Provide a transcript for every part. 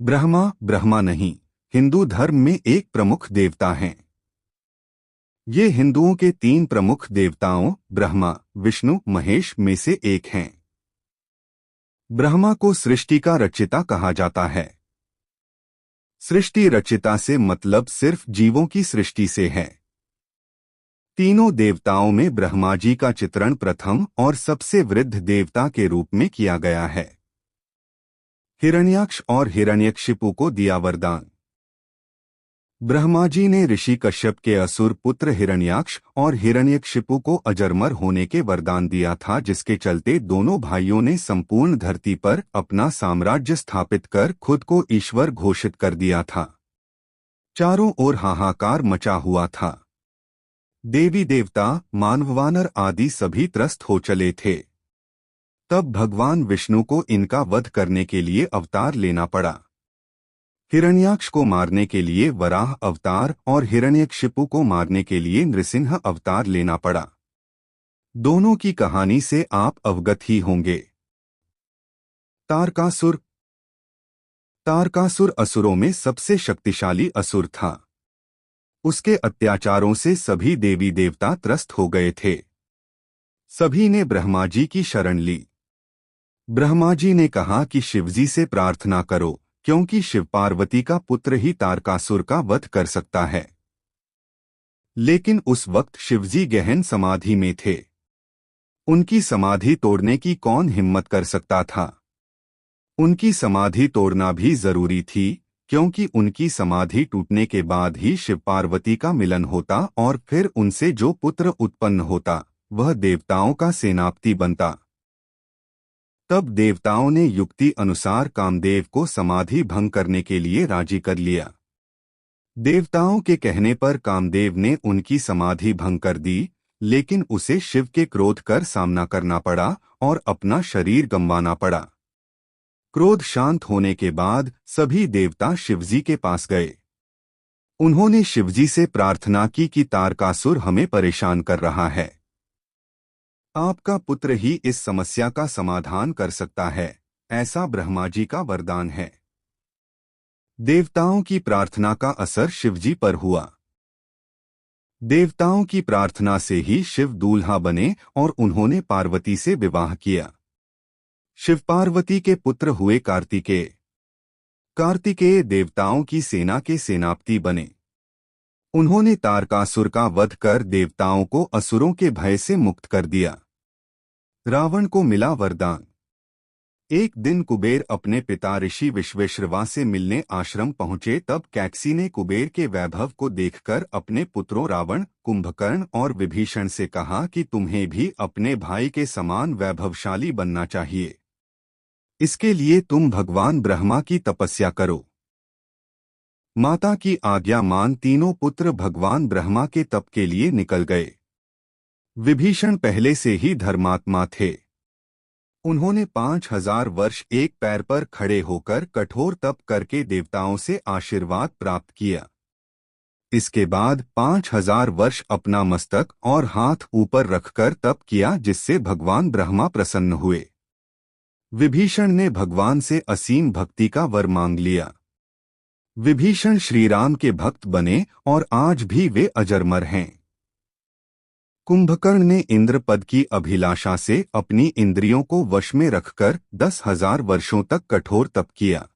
ब्रह्मा ब्रह्मा नहीं, हिंदू धर्म में एक प्रमुख देवता हैं। ये हिंदुओं के तीन प्रमुख देवताओं ब्रह्मा, विष्णु, महेश में से एक हैं। ब्रह्मा को सृष्टि का रचिता कहा जाता है। सृष्टि रचिता से मतलब सिर्फ जीवों की सृष्टि से है। तीनों देवताओं में ब्रह्मा जी का चित्रण प्रथम और सबसे वृद्ध देवता के रूप में किया गया है। हिरण्याक्ष और हिरण्यकशिपु को दिया वरदान। ब्रह्मा जी ने ऋषि कश्यप के असुर पुत्र हिरण्याक्ष और हिरण्यकशिपु को अजरमर होने के वरदान दिया था, जिसके चलते दोनों भाइयों ने संपूर्ण धरती पर अपना साम्राज्य स्थापित कर खुद को ईश्वर घोषित कर दिया था। चारों ओर हाहाकार मचा हुआ था। देवी देवता, मानव वानर आदि सभी त्रस्त हो चले थे। तब भगवान विष्णु को इनका वध करने के लिए अवतार लेना पड़ा। हिरण्याक्ष को मारने के लिए वराह अवतार और हिरण्यकशिपु को मारने के लिए नृसिंह अवतार लेना पड़ा। दोनों की कहानी से आप अवगत ही होंगे। तारकासुर। तारकासुर असुरों में सबसे शक्तिशाली असुर था। उसके अत्याचारों से सभी देवी देवता त्रस्त हो गए थे। सभी ने ब्रह्मा जी की शरण ली। ब्रह्मा जी ने कहा कि शिवजी से प्रार्थना करो, क्योंकि शिव पार्वती का पुत्र ही तारकासुर का वध कर सकता है। लेकिन उस वक्त शिवजी गहन समाधि में थे। उनकी समाधि तोड़ने की कौन हिम्मत कर सकता था? उनकी समाधि तोड़ना भी जरूरी थी, क्योंकि उनकी समाधि टूटने के बाद ही शिव पार्वती का मिलन होता और फिर उनसे जो पुत्र उत्पन्न होता वह देवताओं का सेनापति बनता। तब देवताओं ने युक्ति अनुसार कामदेव को समाधि भंग करने के लिए राजी कर लिया। देवताओं के कहने पर कामदेव ने उनकी समाधि भंग कर दी, लेकिन उसे शिव के क्रोध कर सामना करना पड़ा और अपना शरीर गंवाना पड़ा। क्रोध शांत होने के बाद सभी देवता शिवजी के पास गए। उन्होंने शिवजी से प्रार्थना की कि तारकासुर हमें परेशान कर रहा है। आपका पुत्र ही इस समस्या का समाधान कर सकता है, ऐसा ब्रह्मा जी का वरदान है। देवताओं की प्रार्थना का असर शिवजी पर हुआ। देवताओं की प्रार्थना से ही शिव दूल्हा बने और उन्होंने पार्वती से विवाह किया। शिव पार्वती के पुत्र हुए कार्तिकेय। कार्तिकेय देवताओं की सेना के सेनापति बने। उन्होंने तारकासुर का वध कर देवताओं को असुरों के भय से मुक्त कर दिया। रावण को मिला वरदान। एक दिन कुबेर अपने पिता ऋषि विश्वेश्रवा से मिलने आश्रम पहुंचे। तब कैकसी ने कुबेर के वैभव को देखकर अपने पुत्रों रावण, कुंभकर्ण और विभीषण से कहा कि तुम्हें भी अपने भाई के समान वैभवशाली बनना चाहिए। इसके लिए तुम भगवान ब्रह्मा की तपस्या करो। माता की आज्ञा मान तीनों पुत्र भगवान ब्रह्मा के तप के लिए निकल गए। विभीषण पहले से ही धर्मात्मा थे। उन्होंने 5000 वर्ष एक पैर पर खड़े होकर कठोर तप करके देवताओं से आशीर्वाद प्राप्त किया। इसके बाद 5000 वर्ष अपना मस्तक और हाथ ऊपर रखकर तप किया, जिससे भगवान ब्रह्मा प्रसन्न हुए। विभीषण ने भगवान से असीम भक्ति का वर मांग लिया। विभीषण श्रीराम के भक्त बने और आज भी वे अजरमर हैं। कुंभकर्ण ने इंद्र पद की अभिलाषा से अपनी इंद्रियों को वश में रखकर 10,000 वर्षों तक कठोर तप किया।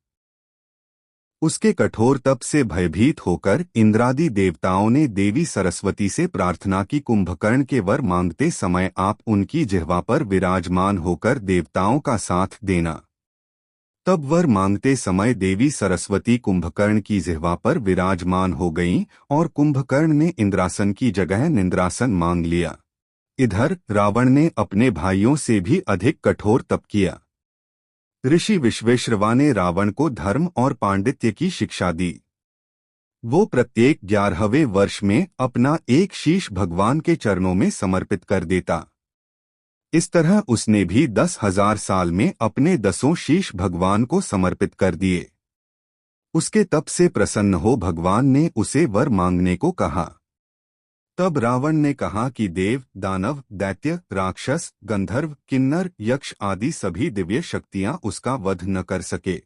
उसके कठोर तप से भयभीत होकर इंद्रादि देवताओं ने देवी सरस्वती से प्रार्थना की, कुंभकर्ण के वर मांगते समय आप उनकी जिह्वा पर विराजमान होकर देवताओं का साथ देना। तब वर मांगते समय देवी सरस्वती कुंभकर्ण की जिह्वा पर विराजमान हो गईं और कुंभकर्ण ने इंद्रासन की जगह निंद्रासन मांग लिया। इधर रावण ने अपने भाइयों से भी अधिक कठोर तप किया। ऋषि विश्वेश्रवा ने रावण को धर्म और पांडित्य की शिक्षा दी। वो प्रत्येक 11वें वर्ष में अपना एक शीश भगवान के चरणों में समर्पित कर देता। इस तरह उसने भी 10,000 साल में अपने 10 शीश भगवान को समर्पित कर दिए। उसके तप से प्रसन्न हो भगवान ने उसे वर मांगने को कहा। तब रावण ने कहा कि देव, दानव, दैत्य, राक्षस, गंधर्व, किन्नर, यक्ष आदि सभी दिव्य शक्तियां उसका वध न कर सके।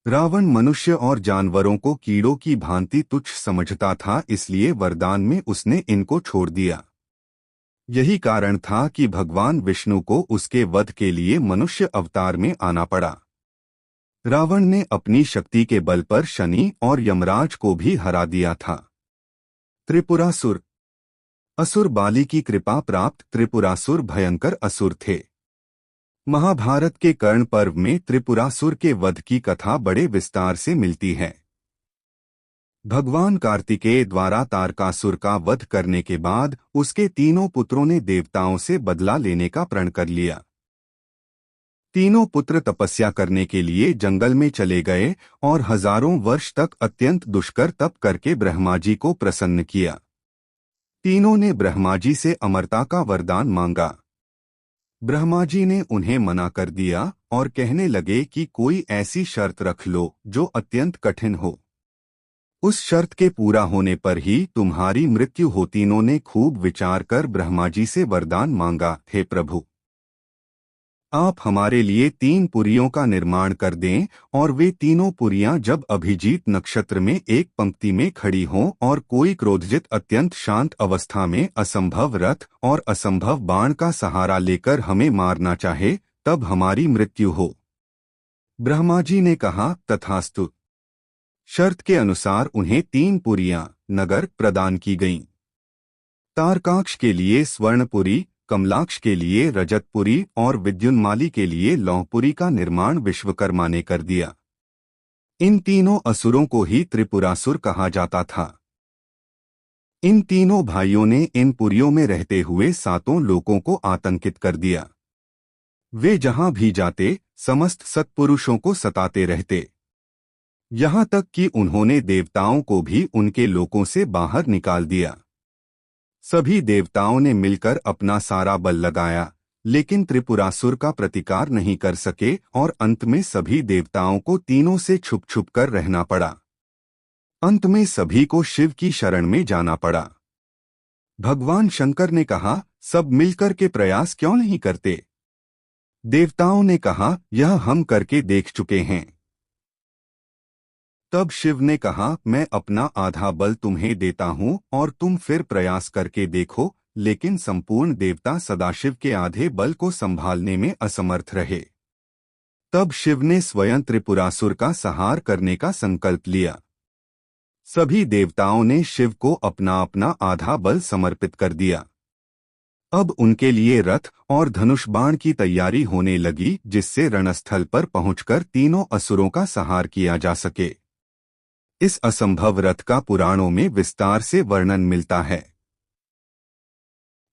रावण मनुष्य और जानवरों को कीड़ों की भांति तुच्छ समझता था, इसलिए वरदान में उसने इनको छोड़ दिया। यही कारण था कि भगवान विष्णु को उसके वध के लिए मनुष्य अवतार में आना पड़ा। रावण ने अपनी शक्ति के बल पर शनि और यमराज को भी हरा दिया था। त्रिपुरासुर। असुर बाली की कृपा प्राप्त त्रिपुरासुर भयंकर असुर थे। महाभारत के कर्ण पर्व में त्रिपुरासुर के वध की कथा बड़े विस्तार से मिलती है। भगवान कार्तिकेय द्वारा तारकासुर का वध करने के बाद उसके तीनों पुत्रों ने देवताओं से बदला लेने का प्रण कर लिया। तीनों पुत्र तपस्या करने के लिए जंगल में चले गए और हजारों वर्ष तक अत्यंत दुष्कर तप करके ब्रह्मा जी को प्रसन्न किया। तीनों ने ब्रह्मा जी से अमरता का वरदान मांगा। ब्रह्मा जी ने उन्हें मना कर दिया और कहने लगे कि कोई ऐसी शर्त रख लो जो अत्यंत कठिन हो। उस शर्त के पूरा होने पर ही तुम्हारी मृत्यु हो। तीनों ने खूब विचार कर ब्रह्मा जी से वरदान मांगा, हे प्रभु, आप हमारे लिए 3 पुरियों का निर्माण कर दें और वे तीनों पुरियां जब अभिजीत नक्षत्र में एक पंक्ति में खड़ी हों और कोई क्रोधजित अत्यंत शांत अवस्था में असंभव रथ और असंभव बाण का सहारा लेकर हमें मारना चाहे, तब हमारी मृत्यु हो। ब्रह्मा जी ने कहा, तथास्तु। शर्त के अनुसार उन्हें 3 पुरियां नगर प्रदान की गईं। तारकाक्ष के लिए स्वर्णपुरी, कमलाक्ष के लिए रजतपुरी और विद्युन्माली के लिए लौहपुरी का निर्माण विश्वकर्मा ने कर दिया। इन तीनों असुरों को ही त्रिपुरासुर कहा जाता था। इन तीनों भाइयों ने इन पुरियों में रहते हुए 7 लोकों को आतंकित कर दिया। वे जहां भी जाते समस्त सत्पुरुषों को सताते रहते, यहां तक कि उन्होंने देवताओं को भी उनके लोकों से बाहर निकाल दिया। सभी देवताओं ने मिलकर अपना सारा बल लगाया, लेकिन त्रिपुरासुर का प्रतिकार नहीं कर सके और अंत में सभी देवताओं को तीनों से छुप छुप कर रहना पड़ा। अंत में सभी को शिव की शरण में जाना पड़ा। भगवान शंकर ने कहा, सब मिलकर के प्रयास क्यों नहीं करते? देवताओं ने कहा, यह हम करके देख चुके हैं। तब शिव ने कहा, मैं अपना आधा बल तुम्हें देता हूं और तुम फिर प्रयास करके देखो। लेकिन संपूर्ण देवता सदाशिव के आधे बल को संभालने में असमर्थ रहे। तब शिव ने स्वयं त्रिपुरासुर का संहार करने का संकल्प लिया। सभी देवताओं ने शिव को अपना अपना आधा बल समर्पित कर दिया। अब उनके लिए रथ और धनुष बाण की तैयारी होने लगी, जिससे रणस्थल पर पहुंचकर तीनों असुरों का संहार किया जा सके। इस असंभव रथ का पुराणों में विस्तार से वर्णन मिलता है।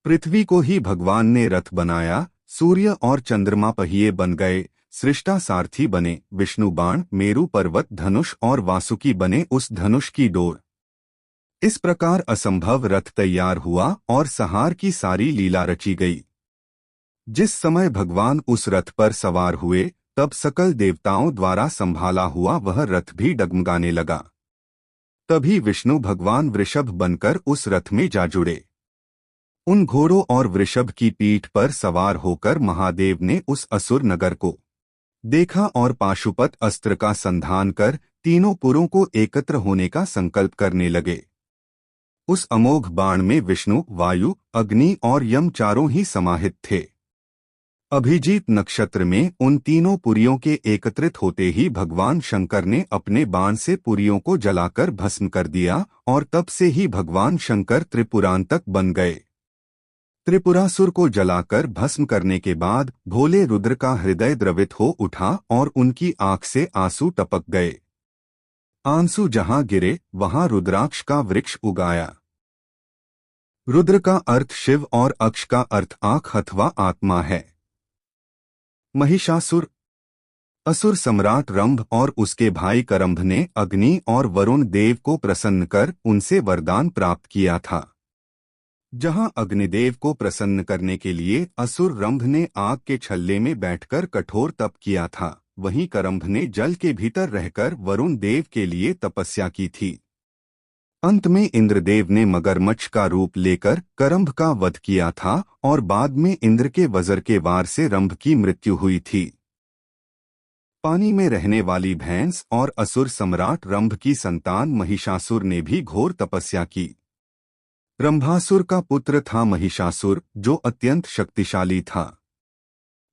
पृथ्वी को ही भगवान ने रथ बनाया, सूर्य और चंद्रमा पहिए बन गए, सृष्टा सारथी बने, विष्णु बाण, मेरु पर्वत धनुष और वासुकी बने उस धनुष की डोर। इस प्रकार असंभव रथ तैयार हुआ और संहार की सारी लीला रची गई। जिस समय भगवान उस रथ पर सवार हुए, तब सकल देवताओं द्वारा संभाला हुआ वह रथ भी डगमगाने लगा। तभी विष्णु भगवान वृषभ बनकर उस रथ में जा जुड़े। उन घोड़ों और वृषभ की पीठ पर सवार होकर महादेव ने उस असुर नगर को देखा और पाशुपत अस्त्र का संधान कर तीनों पुरों को एकत्र होने का संकल्प करने लगे। उस अमोघ बाण में विष्णु, वायु, अग्नि और यम चारों ही समाहित थे। अभिजीत नक्षत्र में उन तीनों पुरियों के एकत्रित होते ही भगवान शंकर ने अपने बाण से पुरियों को जलाकर भस्म कर दिया और तब से ही भगवान शंकर त्रिपुरांतक बन गए। त्रिपुरासुर को जलाकर भस्म करने के बाद भोले रुद्र का हृदय द्रवित हो उठा और उनकी आंख से आंसू टपक गए। आंसू जहां गिरे वहां रुद्राक्ष का वृक्ष उगाया। रुद्र का अर्थ शिव और अक्ष का अर्थ आंख अथवा आत्मा है। महिषासुर। असुर सम्राट रंभ और उसके भाई करंभ ने अग्नि और वरुण देव को प्रसन्न कर उनसे वरदान प्राप्त किया था। जहां अग्निदेव को प्रसन्न करने के लिए असुर रंभ ने आग के छल्ले में बैठकर कठोर तप किया था, वहीं करंभ ने जल के भीतर रहकर वरुण देव के लिए तपस्या की थी। अंत में इंद्रदेव ने मगरमच्छ का रूप लेकर करंभ का वध किया था और बाद में इंद्र के वज्र के वार से रंभ की मृत्यु हुई थी। पानी में रहने वाली भैंस और असुर सम्राट रंभ की संतान महिषासुर ने भी घोर तपस्या की। रंभासुर का पुत्र था महिषासुर, जो अत्यंत शक्तिशाली था।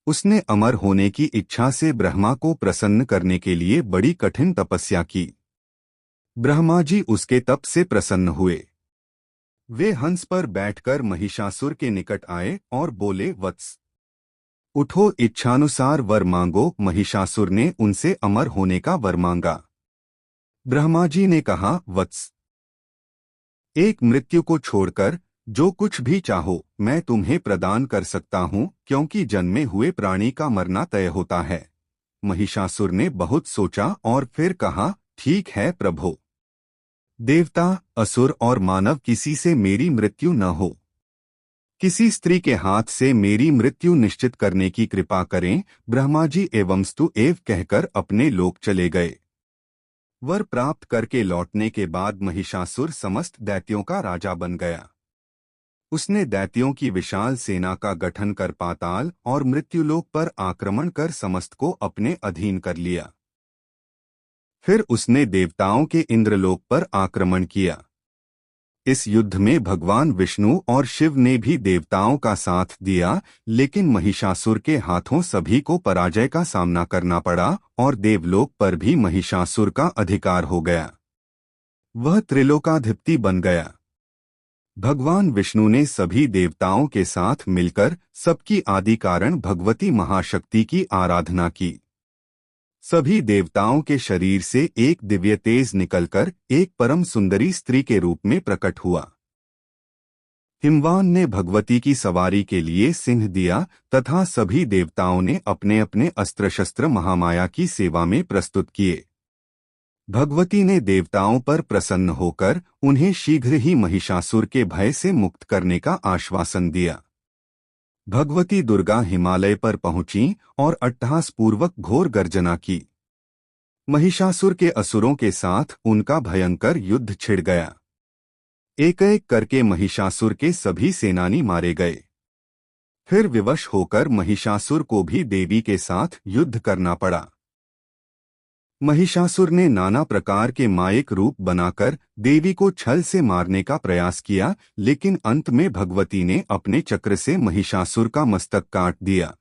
उसने अमर होने की इच्छा से ब्रह्मा को प्रसन्न करने के लिए बड़ी कठिन तपस्या की। ब्रह्मा जी उसके तप से प्रसन्न हुए। वे हंस पर बैठकर महिषासुर के निकट आए और बोले, वत्स, उठो, इच्छानुसार वर मांगो। महिषासुर ने उनसे अमर होने का वर मांगा। ब्रह्मा जी ने कहा, वत्स, एक मृत्यु को छोड़कर जो कुछ भी चाहो मैं तुम्हें प्रदान कर सकता हूँ, क्योंकि जन्मे हुए प्राणी का मरना तय होता है। महिषासुर ने बहुत सोचा और फिर कहा, ठीक है प्रभो। देवता, असुर और मानव किसी से मेरी मृत्यु न हो। किसी स्त्री के हाथ से मेरी मृत्यु निश्चित करने की कृपा करें। ब्रह्मा जी एवंस्तु एव कहकर अपने लोक चले गए। वर प्राप्त करके लौटने के बाद महिषासुर समस्त दैत्यों का राजा बन गया। उसने दैत्यों की विशाल सेना का गठन कर पाताल और मृत्युलोक पर आक्रमण कर समस्त को अपने अधीन कर लिया। फिर उसने देवताओं के इंद्रलोक पर आक्रमण किया। इस युद्ध में भगवान विष्णु और शिव ने भी देवताओं का साथ दिया, लेकिन महिषासुर के हाथों सभी को पराजय का सामना करना पड़ा और देवलोक पर भी महिषासुर का अधिकार हो गया। वह त्रिलोकाधिपति बन गया। भगवान विष्णु ने सभी देवताओं के साथ मिलकर सबकी आदि कारण भगवती महाशक्ति की आराधना की। सभी देवताओं के शरीर से एक दिव्य तेज निकलकर एक परम सुंदरी स्त्री के रूप में प्रकट हुआ। हिमवान ने भगवती की सवारी के लिए सिंह दिया तथा सभी देवताओं ने अपने अपने अस्त्र शस्त्र महामाया की सेवा में प्रस्तुत किए। भगवती ने देवताओं पर प्रसन्न होकर उन्हें शीघ्र ही महिषासुर के भय से मुक्त करने का आश्वासन दिया। भगवती दुर्गा हिमालय पर पहुंची और अट्टहासपूर्वक घोर गर्जना की। महिषासुर के असुरों के साथ उनका भयंकर युद्ध छिड़ गया। एक एक करके महिषासुर के सभी सेनानी मारे गए। फिर विवश होकर महिषासुर को भी देवी के साथ युद्ध करना पड़ा। महिषासुर ने नाना प्रकार के मायिक रूप बनाकर देवी को छल से मारने का प्रयास किया, लेकिन अंत में भगवती ने अपने चक्र से महिषासुर का मस्तक काट दिया।